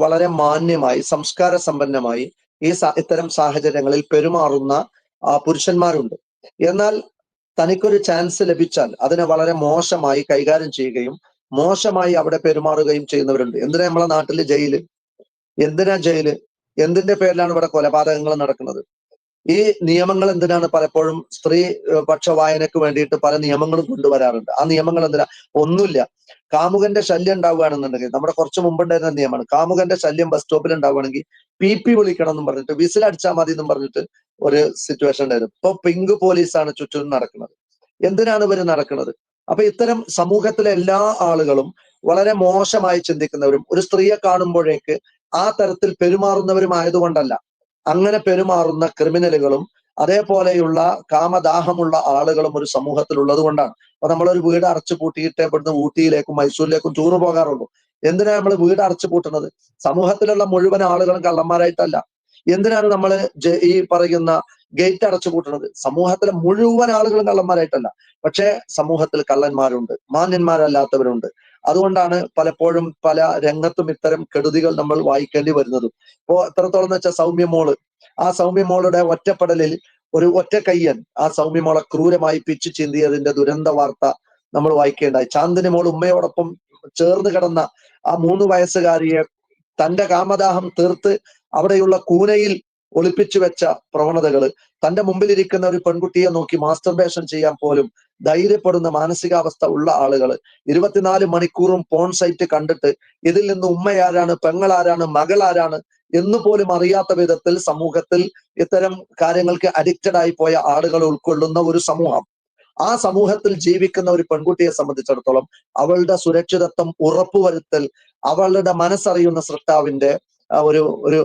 വളരെ മാന്യമായി സംസ്കാര സമ്പന്നമായി ഇത്തരം സാഹചര്യങ്ങളിൽ പെരുമാറുന്ന പുരുഷന്മാരുണ്ട്. എന്നാൽ തനിക്കൊരു ചാൻസ് ലഭിച്ചാൽ അതിനെ വളരെ മോശമായി കൈകാര്യം ചെയ്യുകയും മോശമായി അവിടെ പെരുമാറുകയും ചെയ്യുന്നവരുണ്ട്. എന്തിനാ നമ്മളെ നാട്ടില് ജയില്? എന്തിനാ ജയില്? എന്തിന്റെ പേരിലാണ് ഇവിടെ കൊലപാതകങ്ങൾ നടക്കുന്നത്? ഈ നിയമങ്ങൾ എന്തിനാണ് പലപ്പോഴും സ്ത്രീ പക്ഷ വായനക്ക് വേണ്ടിയിട്ട് പല നിയമങ്ങളും കൊണ്ടുവരാറുണ്ട്. ആ നിയമങ്ങൾ എന്തിനാ? ഒന്നുമില്ല. കാമുകന്റെ ശല്യം ഉണ്ടാവുകയാണെന്നുണ്ടെങ്കിൽ, നമ്മുടെ കുറച്ച് മുമ്പുണ്ടായിരുന്ന നിയമമാണ്, കാമുകന്റെ ശല്യം ബസ് സ്റ്റോപ്പിൽ ഉണ്ടാവുകയാണെങ്കിൽ PP വിളിക്കണം എന്നും പറഞ്ഞിട്ട്, വിസിലടിച്ചാൽ മതി എന്നും പറഞ്ഞിട്ട് ഒരു സിറ്റുവേഷൻ ഉണ്ടായിരുന്നു. ഇപ്പൊ പിങ്ക് പോലീസാണ് ചുറ്റും നടക്കുന്നത്. എന്തിനാണ് ഇവര് നടക്കുന്നത്? അപ്പൊ ഇത്തരം സമൂഹത്തിലെ എല്ലാ ആളുകളും വളരെ മോശമായി ചിന്തിക്കുന്നവരും ഒരു സ്ത്രീയെ കാണുമ്പോഴേക്ക് ആ തരത്തിൽ പെരുമാറുന്നവരും ആയതുകൊണ്ടല്ല, അങ്ങനെ പെരുമാറുന്ന ക്രിമിനലുകളും അതേപോലെയുള്ള കാമദാഹമുള്ള ആളുകളും ഒരു സമൂഹത്തിൽ ഉള്ളത് കൊണ്ടാണ്. അപ്പൊ നമ്മളൊരു വീട് അടച്ചു പൂട്ടിയിട്ട് ഇവിടുന്ന് ഊട്ടിയിലേക്കും മൈസൂരിലേക്കും ടൂറ് പോകാറുള്ളൂ. എന്തിനാണ് നമ്മൾ വീട് അടച്ചു പൂട്ടുന്നത്? സമൂഹത്തിലുള്ള മുഴുവൻ ആളുകളും കള്ളന്മാരായിട്ടല്ല. എന്തിനാണ് നമ്മൾ ഈ പറയുന്ന ഗേറ്റ് അടച്ചു പൂട്ടുന്നത്? സമൂഹത്തിലെ മുഴുവൻ ആളുകളും കള്ളന്മാരായിട്ടല്ല. പക്ഷേ സമൂഹത്തിൽ കള്ളന്മാരുണ്ട്, മാന്യന്മാരല്ലാത്തവരുണ്ട്. അതുകൊണ്ടാണ് പലപ്പോഴും പല രംഗത്തും ഇത്തരം കെടുതികൾ നമ്മൾ വായിക്കേണ്ടി വരുന്നതും. ഇപ്പോ എത്രത്തോളം എന്ന് വെച്ചാൽ സൗമ്യ മോളുടെ ഒറ്റപ്പെടലിൽ ഒരു ഒറ്റക്കയ്യൻ ആ സൗമ്യ മോളെ ക്രൂരമായി പിച്ചു ചിന്തിയതിന്റെ ദുരന്ത വാർത്ത നമ്മൾ വായിക്കേണ്ടായി. ചാന്ദിനി മോൾ ഉമ്മയോടൊപ്പം ചേർന്ന് കിടന്ന ആ 3 വയസ്സുകാരിയെ തന്റെ കാമദാഹം തീർത്ത് അവിടെയുള്ള കൂനയിൽ ഒളിപ്പിച്ചു വെച്ച പ്രവണതകള്, തന്റെ മുമ്പിലിരിക്കുന്ന ഒരു പെൺകുട്ടിയെ നോക്കി മാസ്റ്റർബേഷൻ ചെയ്യാൻ പോലും ധൈര്യപ്പെടുന്ന മാനസികാവസ്ഥ ഉള്ള ആളുകള് 24 മണിക്കൂറും പോൺ സൈറ്റ് കണ്ടിട്ട് ഇതിൽ നിന്ന് ഉമ്മയാരാണ്, പെങ്ങളാരാണ്, മകളാരാണ് എന്ന് പോലും അറിയാത്ത വിധത്തിൽ സമൂഹത്തിൽ ഇത്തരം കാര്യങ്ങൾക്ക് അഡിക്റ്റഡ് ആയി പോയ ആളുകൾ ഉൾക്കൊള്ളുന്ന ഒരു സമൂഹം. ആ സമൂഹത്തിൽ ജീവിക്കുന്ന ഒരു പെൺകുട്ടിയെ സംബന്ധിച്ചിടത്തോളം അവളുടെ സുരക്ഷിതത്വം ഉറപ്പുവരുത്തൽ അവളുടെ മനസ്സറിയുന്ന സൃഷ്ടാവിന്റെ ഒരു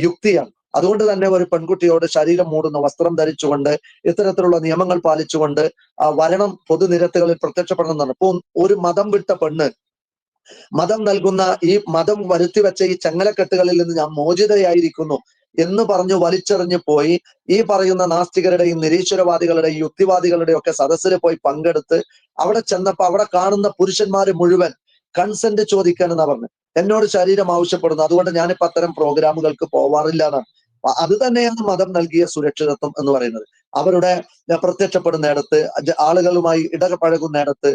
യുക്തിയാണ്. അതുകൊണ്ട് തന്നെ ഒരു പെൺകുട്ടിയോട് ശരീരം മൂടുന്ന വസ്ത്രം ധരിച്ചുകൊണ്ട് ഇത്തരത്തിലുള്ള നിയമങ്ങൾ പാലിച്ചുകൊണ്ട് വരണം പൊതുനിരത്തുകളിൽ പ്രത്യക്ഷപ്പെടണമെന്നാണ്. ഇപ്പൊ ഒരു മതം വിട്ട പെണ്ണ് മതം നൽകുന്ന ഈ മതം വരുത്തിവെച്ച ഈ ചങ്ങലക്കെട്ടുകളിൽ നിന്ന് ഞാൻ മോചിതയായിരിക്കുന്നു എന്ന് പറഞ്ഞു വലിച്ചെറിഞ്ഞു പോയി ഈ പറയുന്ന നാസ്തികരുടെയും നിരീശ്വരവാദികളുടെയും യുക്തിവാദികളുടെയും ഒക്കെ സദസ്സിൽ പോയി പങ്കെടുത്ത് അവിടെ ചെന്നപ്പോ അവിടെ കാണുന്ന പുരുഷന്മാര് മുഴുവൻ കൺസെന്റ് ചോദിക്കാൻ എന്നാ പറഞ്ഞു. എന്നോട് ശരീരം ആവശ്യപ്പെടുന്നു, അതുകൊണ്ട് ഞാനിപ്പോ അത്തരം പ്രോഗ്രാമുകൾക്ക് പോവാറില്ല എന്നാണ്. അത് തന്നെയാണ് മതം നൽകിയ സുരക്ഷിതത്വം എന്ന് പറയുന്നത്. അവരുടെ പ്രത്യക്ഷപ്പെടുന്നിടത്ത്, ആളുകളുമായി ഇടപഴകുന്നിടത്ത്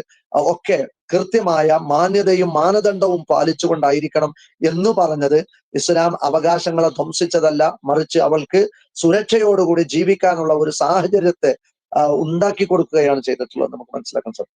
ഒക്കെ കൃത്യമായ മാന്യതയും മാനദണ്ഡവും പാലിച്ചുകൊണ്ടായിരിക്കണം എന്ന് പറഞ്ഞത് ഇസ്ലാം അവകാശങ്ങളെ ധ്വംസിച്ചതല്ല, മറിച്ച് അവൾക്ക് സുരക്ഷയോടുകൂടി ജീവിക്കാനുള്ള ഒരു സാഹചര്യത്തെ ഉണ്ടാക്കി കൊടുക്കുകയാണ് ചെയ്തിട്ടുള്ളത്. നമുക്ക് മനസ്സിലാക്കാൻ സാധിക്കും.